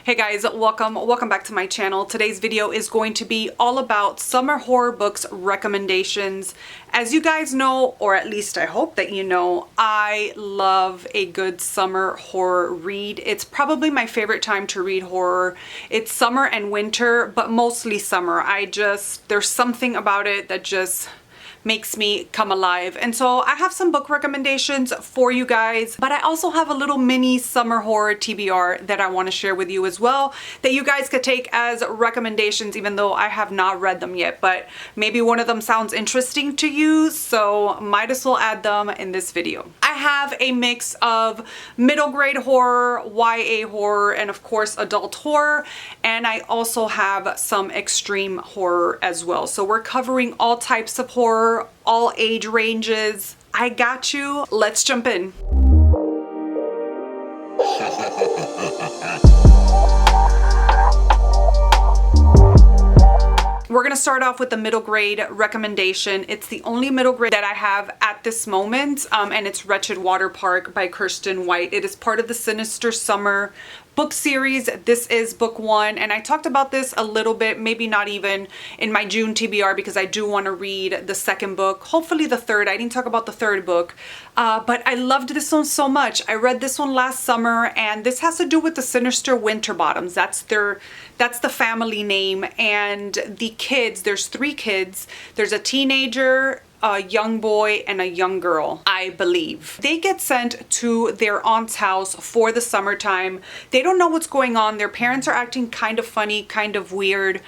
Hey guys, welcome back to my channel. Today's video is going to be all about summer horror books recommendations. As you guys know, or at least I hope that you know, I love a good summer horror read. It's probably my favorite time to read horror. It's summer and winter, but mostly summer. There's something about it that just makes me come alive. And so I have some book recommendations for you guys, but I also have a little mini summer horror TBR that I want to share with you as well, that you guys could take as recommendations, even though I have not read them yet, but maybe one of them sounds interesting to you, so might as well add them in this video. I have a mix of middle grade horror, YA horror, and of course adult horror, and I also have some extreme horror as well. So we're covering all types of horror, all age ranges. I got you. Let's jump in. We're gonna start off with the middle grade recommendation. It's the only middle grade that I have at this moment, and it's Wretched Water Park by Kirsten White. It is part of the Sinister Summer book series. This is book one, and I talked about this a little bit, maybe not even in my June TBR, because I do want to read the second book, hopefully the third. I didn't talk about the third book, but I loved this one so much. I read this one last summer, and this has to do with the Sinister Winterbottoms. That's the family name, and the kids, there's 3 kids. There's a teenager, a young boy, and a young girl, I believe. They get sent to their aunt's house for the summertime. They don't know what's going on. Their parents are acting kind of funny, kind of weird.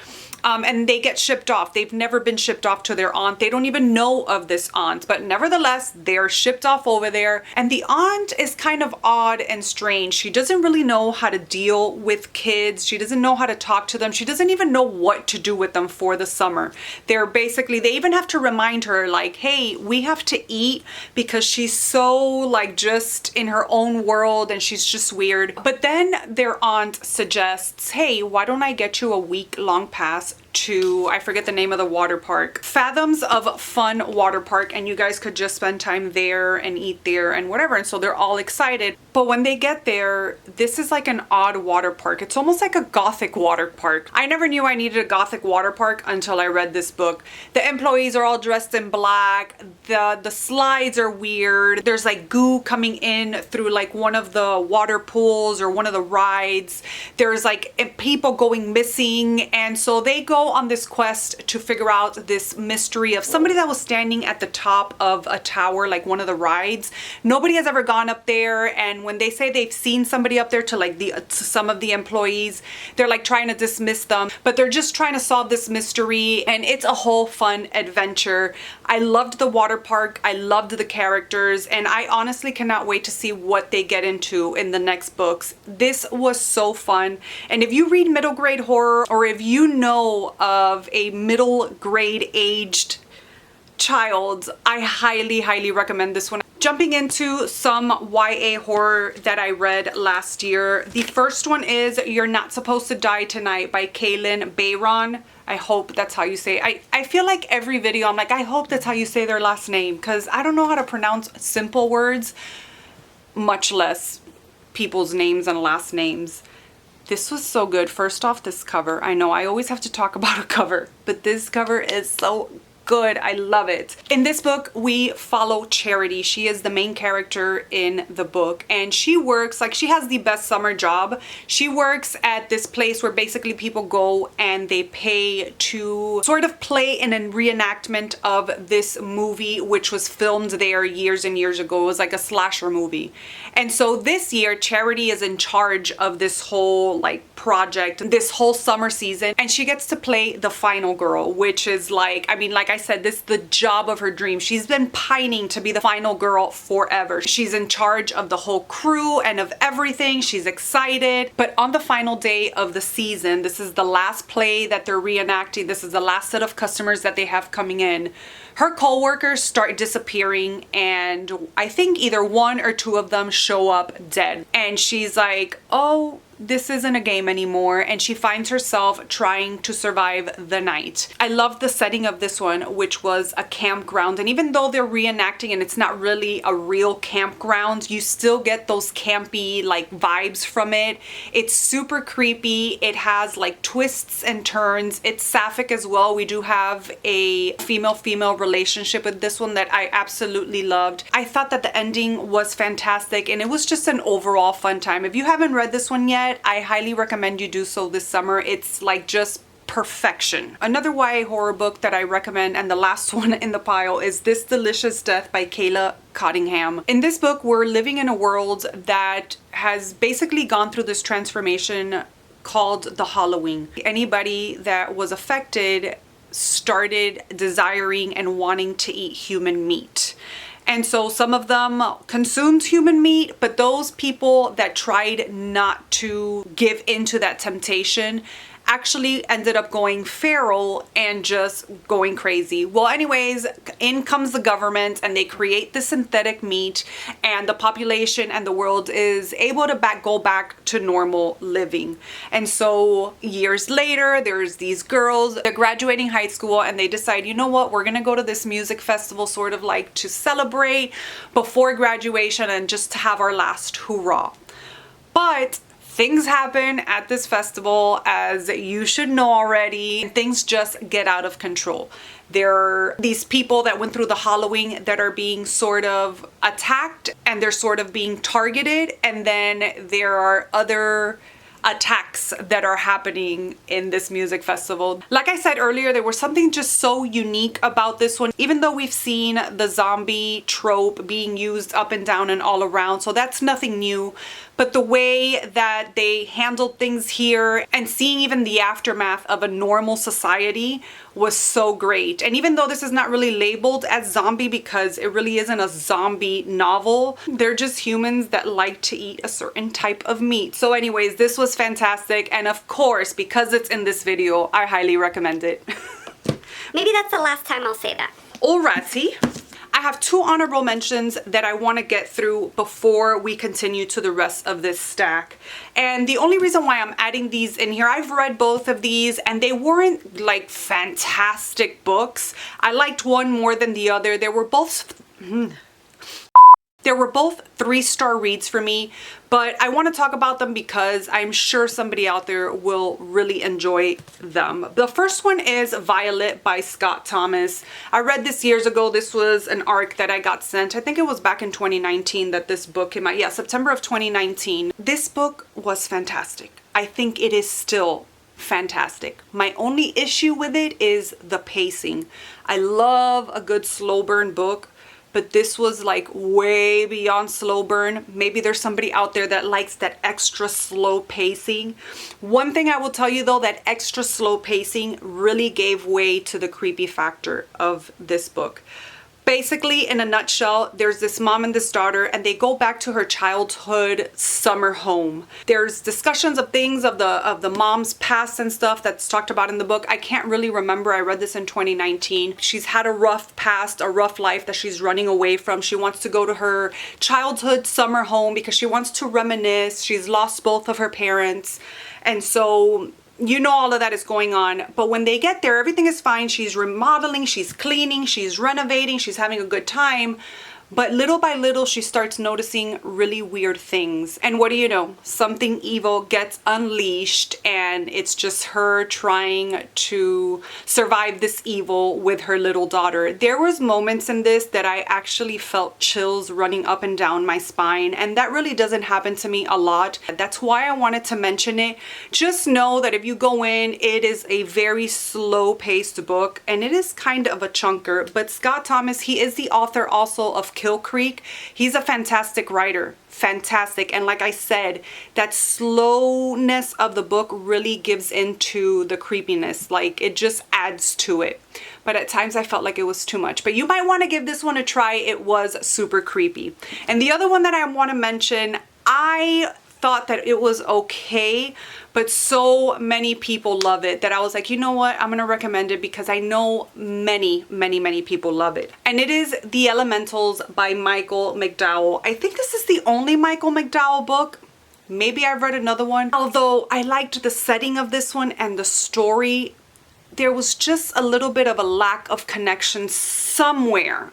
And they get shipped off. They've never been shipped off to their aunt. They don't even know of this aunt, but nevertheless, they're shipped off over there. And the aunt is kind of odd and strange. She doesn't really know how to deal with kids. She doesn't know how to talk to them. She doesn't even know what to do with them for the summer. They even have to remind her, like, hey, we have to eat, because she's so like just in her own world and she's just weird. But then their aunt suggests, hey, why don't I get you a week-long pass to, I forget the name of the water park, Fathoms of Fun Water Park, and you guys could just spend time there and eat there and whatever. And so they're all excited. But when they get there, this is like an odd water park. It's almost like a gothic water park. I never knew I needed a gothic water park until I read this book. The employees are all dressed in black. The slides are weird. There's like goo coming in through like one of the water pools or one of the rides. There's like people going missing, and so they go on this quest to figure out this mystery of somebody that was standing at the top of a tower, like one of the rides. Nobody has ever gone up there, and when they say they've seen somebody up there to some of the employees, they're like trying to dismiss them, but they're just trying to solve this mystery, and it's a whole fun adventure. I loved the water park. I loved the characters, and I honestly cannot wait to see what they get into in the next books. This was so fun, and if you read middle grade horror, or if you know of a middle grade aged child, I highly recommend this one. Jumping into some YA horror that I read last year. The first one is You're Not Supposed to Die Tonight by Kaylin Bayron. I hope that's how you say it. I feel like every video I'm like, I hope that's how you say their last name, because I don't know how to pronounce simple words, much less people's names and last names. This was so good. First off, this cover. I know I always have to talk about a cover, but this cover is so good. I love it. In this book, we follow Charity. She is the main character in the book, and she works, like, she has the best summer job. She works at this place where basically people go and they pay to sort of play in a reenactment of this movie, which was filmed there years and years ago. It was like a slasher movie. And so this year, Charity is in charge of this whole like project, this whole summer season, and she gets to play the final girl, which is like, I mean, like I said, this is the job of her dream. She's been pining to be the final girl forever. She's in charge of the whole crew and of everything. She's excited. But on the final day of the season, this is the last play that they're reenacting. This is the last set of customers that they have coming in. Her co-workers start disappearing, and I think either 1 or 2 of them show up dead. And she's like, oh, this isn't a game anymore, and she finds herself trying to survive the night. I love the setting of this one, which was a campground, and even though they're reenacting and it's not really a real campground, you still get those campy like vibes from it. It's super creepy. It has like twists and turns. It's sapphic as well. We do have a female-female relationship with this one that I absolutely loved. I thought that the ending was fantastic, and it was just an overall fun time. If you haven't read this one yet, I highly recommend you do so this summer. It's like just perfection. Another YA horror book that I recommend, and the last one in the pile, is This Delicious Death by Kayla Cottingham. In this book, we're living in a world that has basically gone through this transformation called the Halloween. Anybody that was affected started desiring and wanting to eat human meat. And so some of them consumed human meat, but those people that tried not to give into that temptation actually ended up going feral and just going crazy. Well, anyways, in comes the government and they create the synthetic meat, and the population and the world is able to go back to normal living. And so years later, there's these girls, they're graduating high school, and they decide, you know what, we're gonna go to this music festival sort of like to celebrate before graduation and just to have our last hoorah. But things happen at this festival, as you should know already, and things just get out of control. There are these people that went through the Halloween that are being sort of attacked, and they're sort of being targeted, and then there are other attacks that are happening in this music festival. Like I said earlier, there was something just so unique about this one, even though we've seen the zombie trope being used up and down and all around, so that's nothing new. But the way that they handled things here and seeing even the aftermath of a normal society was so great. And even though this is not really labeled as zombie because it really isn't a zombie novel, they're just humans that like to eat a certain type of meat. So anyways, this was fantastic. And of course, because it's in this video, I highly recommend it. Maybe that's the last time I'll say that. Alrighty. I have two honorable mentions that I want to get through before we continue to the rest of this stack. And the only reason why I'm adding these in here, I've read both of these and they weren't like fantastic books. I liked one more than the other. They were both 3-star reads for me, but I want to talk about them because I'm sure somebody out there will really enjoy them. The first one is Violet by Scott Thomas. I read this years ago. This was an arc that I got sent. I think it was back in 2019 that this book came out. Yeah, September of 2019. This book was fantastic. I think it is still fantastic. My only issue with it is the pacing. I love a good slow burn book, but this was like way beyond slow burn. Maybe there's somebody out there that likes that extra slow pacing. One thing I will tell you though, that extra slow pacing really gave way to the creepy factor of this book. Basically, in a nutshell, there's this mom and this daughter, and they go back to her childhood summer home. There's discussions of things of the mom's past and stuff that's talked about in the book. I can't really remember. I read this in 2019. She's had a rough past, a rough life that she's running away from. She wants to go to her childhood summer home because she wants to reminisce. She's lost both of her parents, and so you know all of that is going on. But when they get there, everything is fine. She's remodeling, she's cleaning, she's renovating, she's having a good time. But little by little, she starts noticing really weird things. And what do you know? Something evil gets unleashed, and it's just her trying to survive this evil with her little daughter. There was moments in this that I actually felt chills running up and down my spine, and that really doesn't happen to me a lot. That's why I wanted to mention it. Just know that if you go in, it is a very slow-paced book, and it is kind of a chunker. But Scott Thomas, he is the author also of Kill Creek. He's a fantastic writer. Fantastic. And like I said, that slowness of the book really gives into the creepiness. Like, it just adds to it. But at times I felt like it was too much. But you might want to give this one a try. It was super creepy. And the other one that I want to mention, I thought that it was okay, but so many people love it that I was like, you know what, I'm gonna recommend it because I know many people love it. And it is The Elementals by Michael McDowell. I think this is the only Michael McDowell book Maybe I've read another one. Although I liked the setting of this one and the story, there was just a little bit of a lack of connection somewhere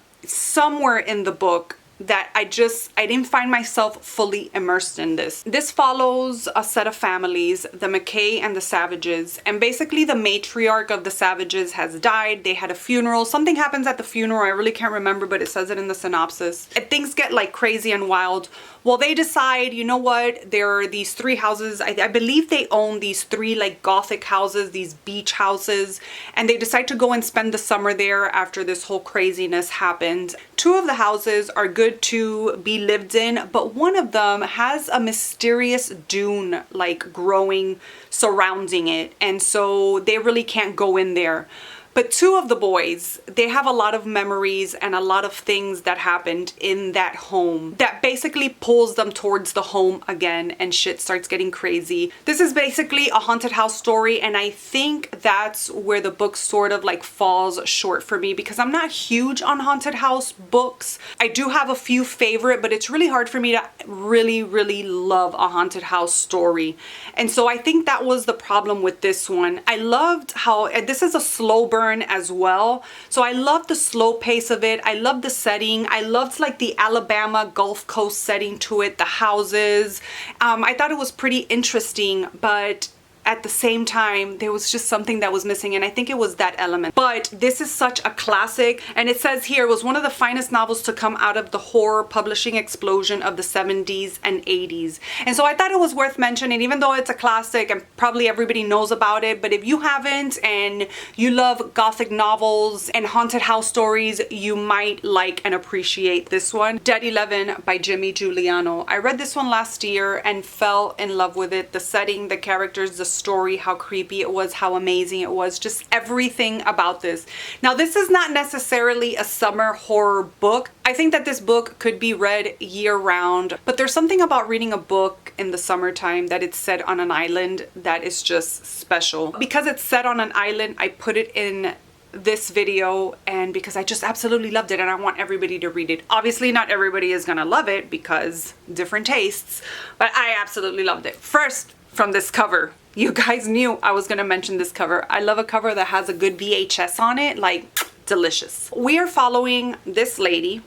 in the book that I didn't find myself fully immersed in this. This follows a set of families, the McKay and the Savages, and basically the matriarch of the Savages has died. They had a funeral. Something happens at the funeral. I really can't remember, but it says it in the synopsis. And things get like crazy and wild. Well, they decide, you know what, there are these 3 houses. I believe they own these 3 like Gothic houses, these beach houses, and they decide to go and spend the summer there after this whole craziness happened. 2 of the houses are good to be lived in, but one of them has a mysterious dune like growing surrounding it, and so they really can't go in there. But 2 of the boys, they have a lot of memories and a lot of things that happened in that home that basically pulls them towards the home again, and shit starts getting crazy. This is basically a haunted house story, and I think that's where the book sort of like falls short for me, because I'm not huge on haunted house books. I do have a few favorite, but it's really hard for me to really love a haunted house story. And so I think that was the problem with this one. I loved how, and this is a slow burn as well, so I loved the slow pace of it. I loved the setting. I loved like the Alabama Gulf Coast setting to it, the houses. I thought it was pretty interesting, but at the same time, there was just something that was missing, and I think it was that element. But this is such a classic, and it says here, it was one of the finest novels to come out of the horror publishing explosion of the 70s and 80s. And so I thought it was worth mentioning, even though it's a classic and probably everybody knows about it. But if you haven't and you love Gothic novels and haunted house stories, you might like and appreciate this one. Dead 11 by Jimmy Giuliano. I read this one last year and fell in love with it. The setting, the characters, the story, how creepy it was, how amazing it was, just everything about this. Now, this is not necessarily a summer horror book. I think that this book could be read year-round, but there's something about reading a book in the summertime that it's set on an island that is just special. Because it's set on an island, I put it in this video, and because I just absolutely loved it and I want everybody to read it. Obviously not everybody is gonna love it because different tastes, but I absolutely loved it. First, from this cover. You guys knew I was gonna mention this cover. I love a cover that has a good VHS on it, like delicious. We are following this lady.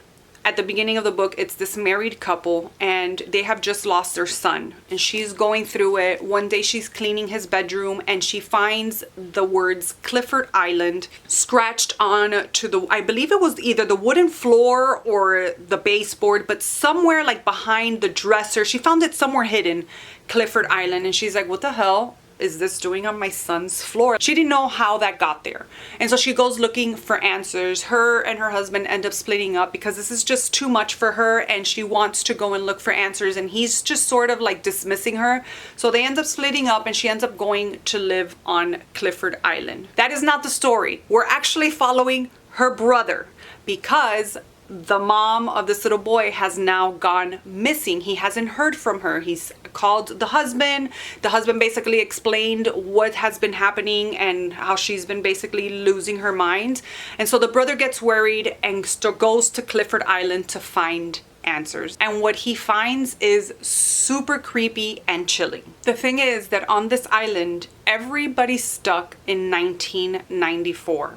At the beginning of the book, it's this married couple, and they have just lost their son, and she's going through it. One day she's cleaning his bedroom and she finds the words Clifford Island scratched on to the, I believe it was either the wooden floor or the baseboard, but somewhere like behind the dresser. She found it somewhere hidden, Clifford Island, and she's like, what the hell is this doing on my son's floor? She didn't know how that got there. And so she goes looking for answers. Her and her husband end up splitting up because this is just too much for her, and she wants to go and look for answers, and he's just sort of like dismissing her. So they end up splitting up, and she ends up going to live on Clifford Island. That is not the story. We're actually following her brother, because the mom of this little boy has now gone missing. He hasn't heard from her. He's called the husband. The husband basically explained what has been happening and how she's been basically losing her mind. And so the brother gets worried and goes to Clifford Island to find answers. And what he finds is super creepy and chilling. The thing is that on this island, everybody's stuck in 1994.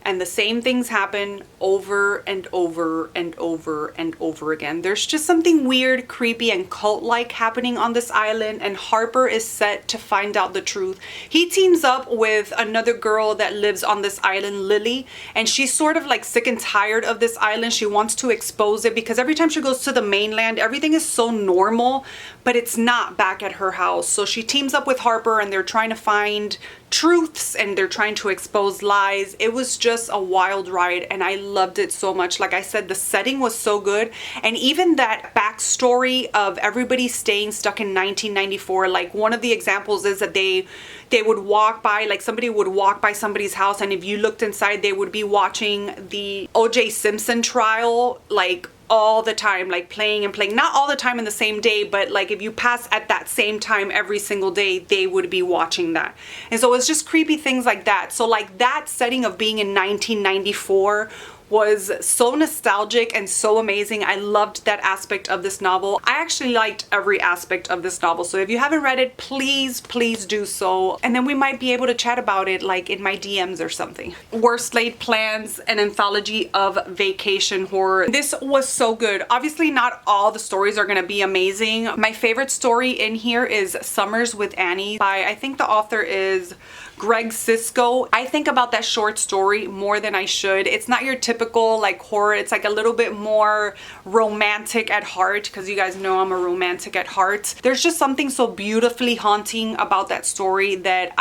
And the same things happen over and over and over and over again. There's just something weird, creepy, and cult-like happening on this island, and Harper is set to find out the truth. He teams up with another girl that lives on this island, Lily, and she's sort of like sick and tired of this island. She wants to expose it because every time she goes to the mainland, everything is so normal, but it's not back at her house. So she teams up with Harper, and they're trying to find truths, and they're trying to expose lies. It was just a wild ride, and I loved it so much. Like I said, the setting was so good, and even that backstory of everybody staying stuck in 1994. Like, one of the examples is that they would walk by, like somebody would walk by somebody's house, and if you looked inside, they would be watching the O.J. Simpson trial, like all the time, like playing and playing. Not all the time in the same day, but like if you pass at that same time every single day, they would be watching that. And so it's just creepy things like that. So like that setting of being in 1994 was so nostalgic and so amazing. I loved that aspect of this novel. I actually liked every aspect of this novel. So if you haven't read it, please, please do so. And then we might be able to chat about it like in my DMs or something. Worst Laid Plans, an anthology of vacation horror. This was so good. Obviously not all the stories are gonna be amazing. My favorite story in here is Summers with Annie by, I think the author is Greg Sisco. I think about that short story more than I should. It's not your typical like horror. It's like a little bit more romantic at heart, because you guys know I'm a romantic at heart. There's just something so beautifully haunting about that story that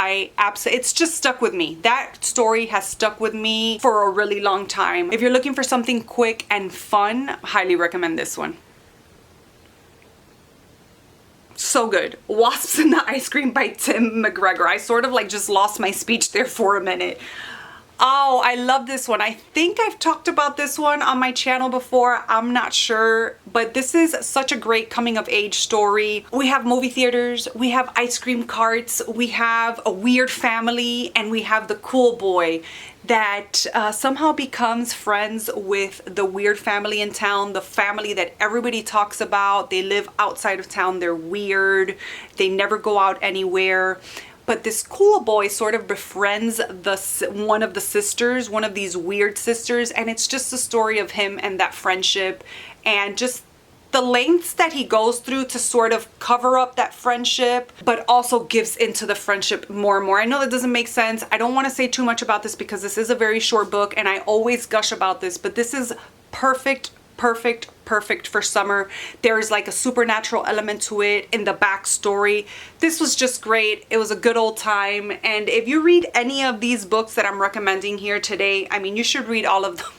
it's just stuck with me. That story has stuck with me for a really long time. If you're looking for something quick and fun, highly recommend this one. So good. Wasps in the Ice Cream by Tim McGregor. I sort of like just lost my speech there for a minute. Oh, I love this one. I think I've talked about this one on my channel before. I'm not sure, but this is such a great coming of age story. We have movie theaters, we have ice cream carts, we have a weird family, and we have the cool boy that somehow becomes friends with the weird family in town, the family that everybody talks about. They live outside of town, they're weird, they never go out anywhere. But this cool boy sort of befriends one of the sisters, one of these weird sisters, and it's just a story of him and that friendship and just the lengths that he goes through to sort of cover up that friendship, but also gives into the friendship more and more. I know that doesn't make sense. I don't want to say too much about this because this is a very short book and I always gush about this, but this is perfect for summer. There's like a supernatural element to it in the backstory. This was just great. It was a good old time. And if you read any of these books that I'm recommending here today, I mean, you should read all of them.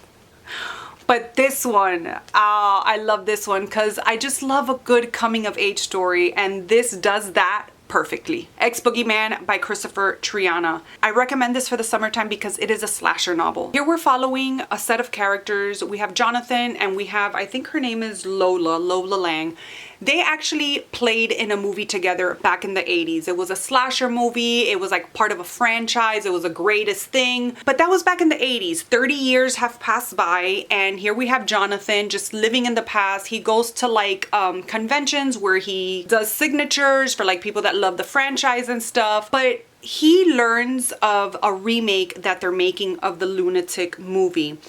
But this one, I love this one because I just love a good coming of age story, and this does that perfectly. Ex-Boogeyman by Christopher Triana. I recommend this for the summertime because it is a slasher novel. Here we're following a set of characters. We have Jonathan and we have, I think her name is Lola Lang. They actually played in a movie together back in the 80s. It was a slasher movie. It was like part of a franchise. It was a greatest thing. But that was back in the 80s. 30 years have passed by and here we have Jonathan just living in the past. He goes to like conventions where he does signatures for like people that love the franchise and stuff. But he learns of a remake that they're making of the Lunatic movie.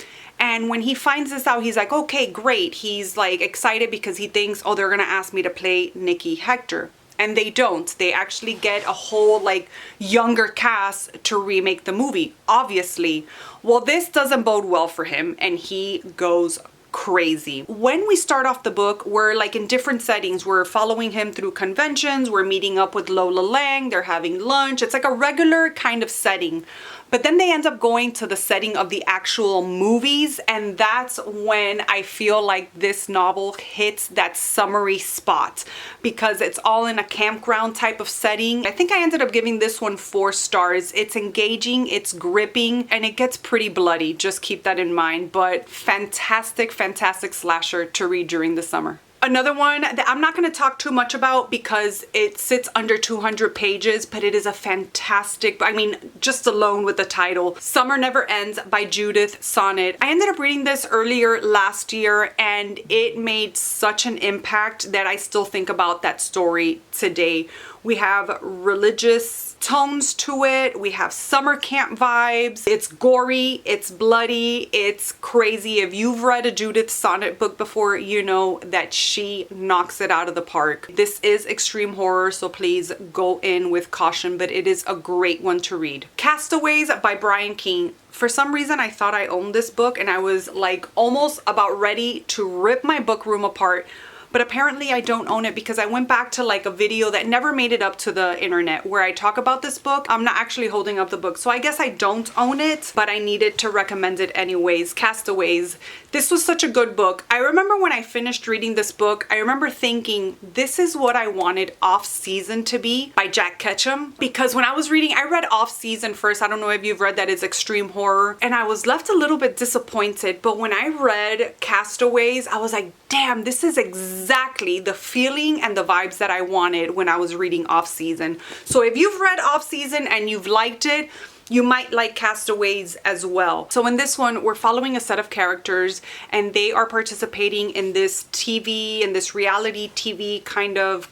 And when he finds this out, he's like, okay, great. He's like excited because he thinks, oh, they're gonna ask me to play Nikki Hector. And they don't. They actually get a whole like younger cast to remake the movie, obviously. Well, this doesn't bode well for him and he goes crazy. When we start off the book, we're like in different settings. We're following him through conventions. We're meeting up with Lola Lang. They're having lunch. It's like a regular kind of setting. But then they end up going to the setting of the actual movies, and that's when I feel like this novel hits that summery spot because it's all in a campground type of setting. I think I ended up giving this one 4 stars. It's engaging, it's gripping, and it gets pretty bloody. Just keep that in mind. But fantastic slasher to read during the summer. Another one that I'm not going to talk too much about because it sits under 200 pages, but it is a fantastic, I mean, just alone with the title, Summer Never Ends by Judith Sonnet. I ended up reading this earlier last year and it made such an impact that I still think about that story today. We have religious tones to it. We have summer camp vibes. It's gory, it's bloody, it's crazy. If you've read a Judith Sonnet book before, you know that she knocks it out of the park. This is extreme horror, so please go in with caution, but it is a great one to read. Castaways by Brian Keene. For some reason, I thought I owned this book and I was like almost about ready to rip my book room apart. But apparently I don't own it because I went back to like a video that never made it up to the internet where I talk about this book. I'm not actually holding up the book, so I guess I don't own it, but I needed to recommend it anyways. Castaways. This was such a good book. I remember when I finished reading this book, I remember thinking, this is what I wanted Off Season to be by Jack Ketchum. Because when I was reading, I read Off Season first. I don't know if you've read that. It's extreme horror. And I was left a little bit disappointed. But when I read Castaways, I was like, damn, this is exactly exactly the feeling and the vibes that I wanted when I was reading Off Season. So if you've read Off Season and you've liked it, you might like Castaways as well. So in this one, we're following a set of characters and they are participating in this reality TV kind of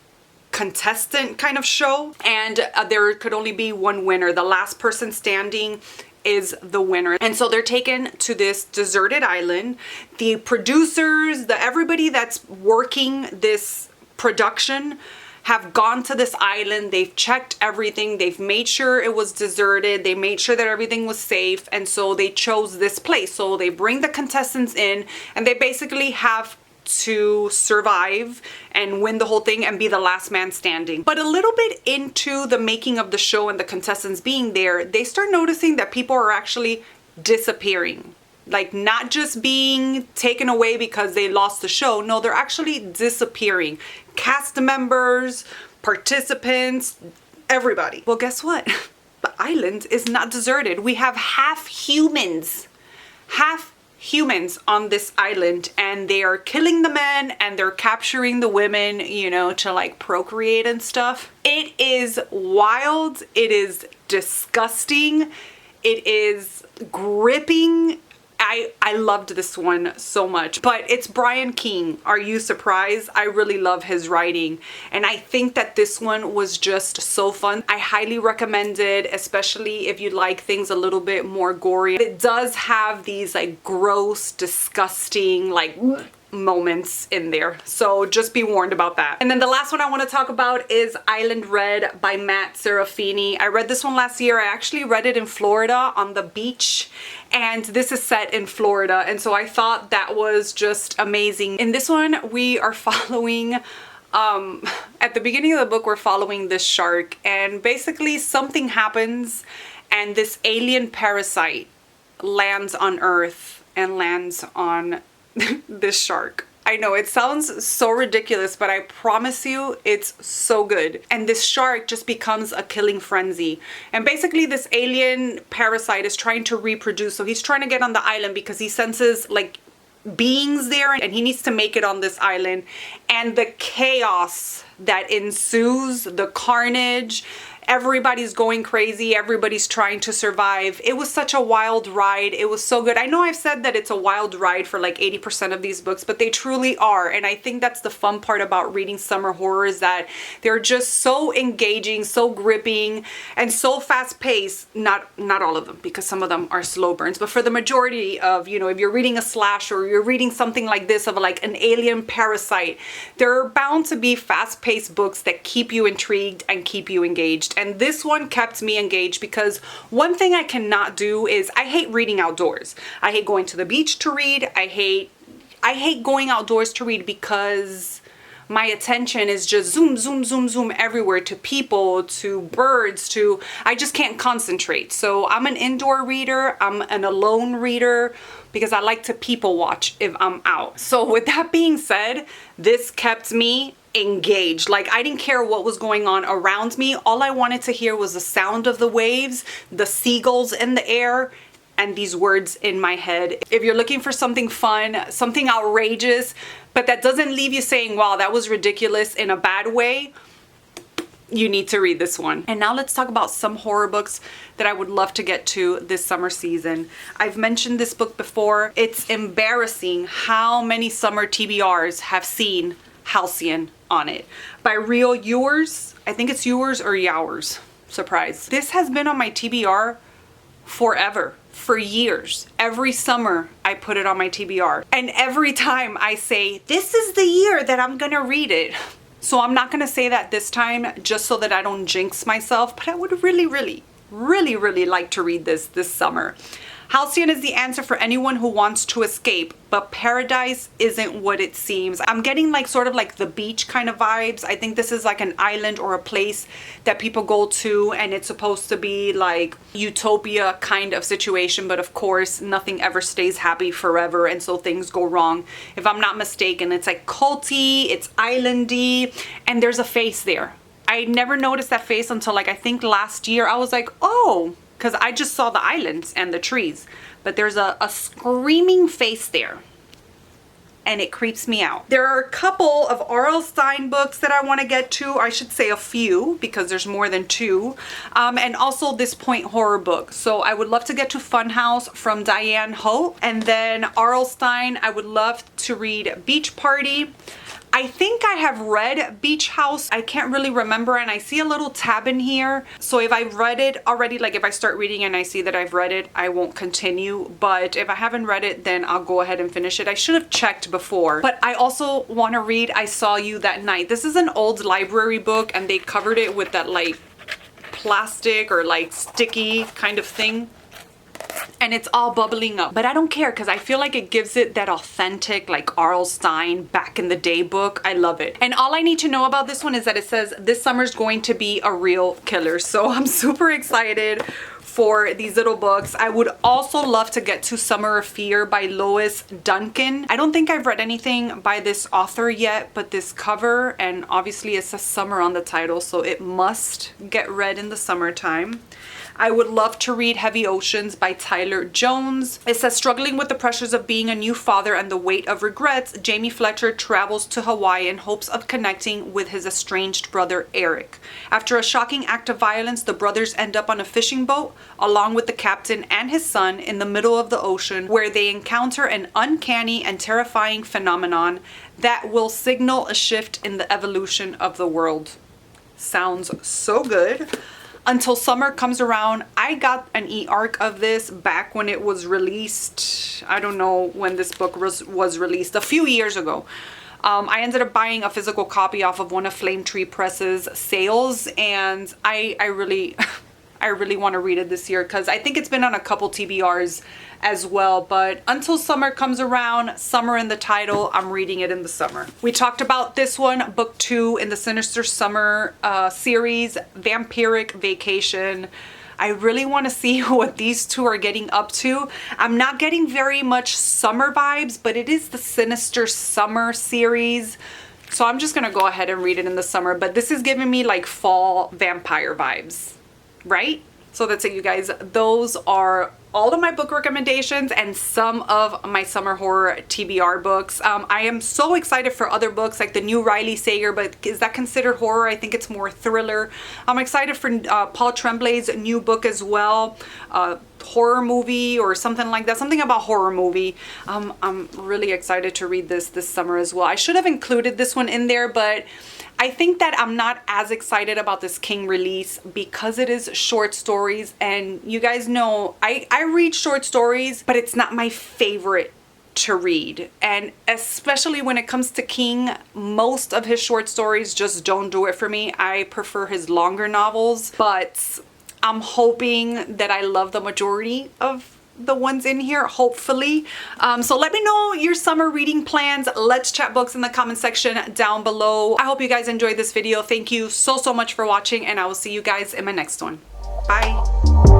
contestant kind of show. And there could only be one winner. The last person standing is the winner. And so they're taken to this deserted island. The producers, everybody that's working this production have gone to this island. They've checked everything. They've made sure it was deserted. They made sure that everything was safe. And so they chose this place. So they bring the contestants in and they basically have to survive and win the whole thing and be the last man standing. But a little bit into the making of the show and the contestants being there, they start noticing that people are actually disappearing. Like, not just being taken away because they lost the show. No, they're actually disappearing. Cast members, participants, everybody. Well, guess what? The island is not deserted. We have half humans on this island, and they are killing the men and they're capturing the women, you know, to like procreate and stuff. It is wild. It is disgusting. It is gripping. I loved this one so much, but it's Brian King. Are you surprised? I really love his writing, and I think that this one was just so fun. I highly recommend it, especially if you like things a little bit more gory. It does have these like gross, disgusting, like moments in there, so just be warned about that. And then the last one I want to talk about is Island Red by Matt Serafini. I read this one last year. I actually read it in Florida on the beach, and this is set in Florida, and so I thought that was just amazing. In this one, we are following at the beginning of the book, we're following this shark, and basically something happens and this alien parasite lands on Earth and lands on this shark. I know it sounds so ridiculous, but I promise you it's so good. And this shark just becomes a killing frenzy. And basically this alien parasite is trying to reproduce. So he's trying to get on the island because he senses like beings there and he needs to make it on this island. And the chaos that ensues, the carnage, everybody's going crazy, everybody's trying to survive. It was such a wild ride. It was so good. I know I've said that it's a wild ride for like 80% of these books, but they truly are. And I think that's the fun part about reading summer horror, is that they're just so engaging, so gripping, and so fast paced. Not all of them, because some of them are slow burns, but for the majority of, you know, if you're reading a slash or you're reading something like this of like an alien parasite, there are bound to be fast paced books that keep you intrigued and keep you engaged. And this one kept me engaged, because one thing I cannot do is I hate reading outdoors. I hate going to the beach to read. I hate going outdoors to read because my attention is just zoom, zoom, zoom, zoom everywhere, to people, to birds, to, I just can't concentrate. So I'm an indoor reader. I'm an alone reader because I like to people watch if I'm out. So with that being said, this kept me engaged. Like, I didn't care what was going on around me. All I wanted to hear was the sound of the waves, the seagulls in the air, and these words in my head. If you're looking for something fun, something outrageous, but that doesn't leave you saying, wow, that was ridiculous in a bad way, you need to read this one. And now let's talk about some horror books that I would love to get to this summer season. I've mentioned this book before. It's embarrassing how many summer TBRs have seen Halcyon on it. By Real Yours. I think it's Yours or Yours. Surprise. This has been on my TBR forever. For years. Every summer I put it on my TBR. And every time I say, this is the year that I'm gonna read it. So I'm not gonna say that this time just so that I don't jinx myself, but I would really like to read this summer. Halcyon is the answer for anyone who wants to escape, but paradise isn't what it seems. I'm getting like sort of like the beach kind of vibes. I think this is like an island or a place that people go to, and it's supposed to be like utopia kind of situation, but of course nothing ever stays happy forever, and so things go wrong. If I'm not mistaken, it's like culty, it's islandy, and there's a face there. I never noticed that face until like I think last year. I was like, oh, because I just saw the islands and the trees, but there's a screaming face there. and it creeps me out. There are a couple of R.L. Stine books that I want to get to. I should say a few because there's more than two. And also this point horror book. So I would love to get to Funhouse from Diane Ho. And then R.L. Stine, I would love to read Beach Party. I think I have read Beach House. I can't really remember, and I see a little tab in here. So if I've read it already, like if I start reading and I see that I've read it, I won't continue. But if I haven't read it, then I'll go ahead and finish it. I should have checked before. But I also want to read I Saw You That Night. This is an old library book, and they covered it with that like plastic or like sticky kind of thing. And it's all bubbling up, but I don't care because I feel like it gives it that authentic like R.L. Stine back in the day book. I love it. And all I need to know about this one is that it says this summer's going to be a real killer. So I'm super excited for these little books. I would also love to get to Summer of Fear by Lois Duncan. I don't think I've read anything by this author yet, but this cover, and obviously it says summer on the title, so it must get read in the summertime. I would love to read Heavy Oceans by Tyler Jones. It says, struggling with the pressures of being a new father and the weight of regrets, Jamie Fletcher travels to Hawaii in hopes of connecting with his estranged brother, Eric. After a shocking act of violence, the brothers end up on a fishing boat, along with the captain and his son, in the middle of the ocean, where they encounter an uncanny and terrifying phenomenon that will signal a shift in the evolution of the world. Sounds so good. Until Summer Comes Around. I got an e-arc of this back when it was released. I don't know when this book was released, a few years ago. I ended up buying a physical copy off of one of Flame Tree Press's sales, and I really I really want to read it this year because I think it's been on a couple TBRs as well. But Until Summer Comes Around, summer in the title, I'm reading it in the summer. We talked about this one, book 2 in the Sinister Summer series, Vampiric Vacation. I really want to see what these two are getting up to. I'm not getting very much summer vibes, but it is the Sinister Summer series. So I'm just going to go ahead and read it in the summer. But this is giving me like fall vampire vibes, right? So that's it, you guys. Those are all of my book recommendations and some of my summer horror TBR books. I am so excited for other books like the new Riley Sager, but is that considered horror? I think it's more thriller. I'm excited for Paul Tremblay's new book as well, horror movie or something like that, something about horror movie. I'm really excited to read this summer as well. I should have included this one in there, but I think that I'm not as excited about this King release because it is short stories, and you guys know I read short stories, but it's not my favorite to read. And especially when it comes to King, most of his short stories just don't do it for me. I prefer his longer novels, but I'm hoping that I love the majority of the ones in here, hopefully. So let me know your summer reading plans. Let's chat books in the comment section down below. I hope you guys enjoyed this video. Thank you so much for watching, and I will see you guys in my next one. Bye.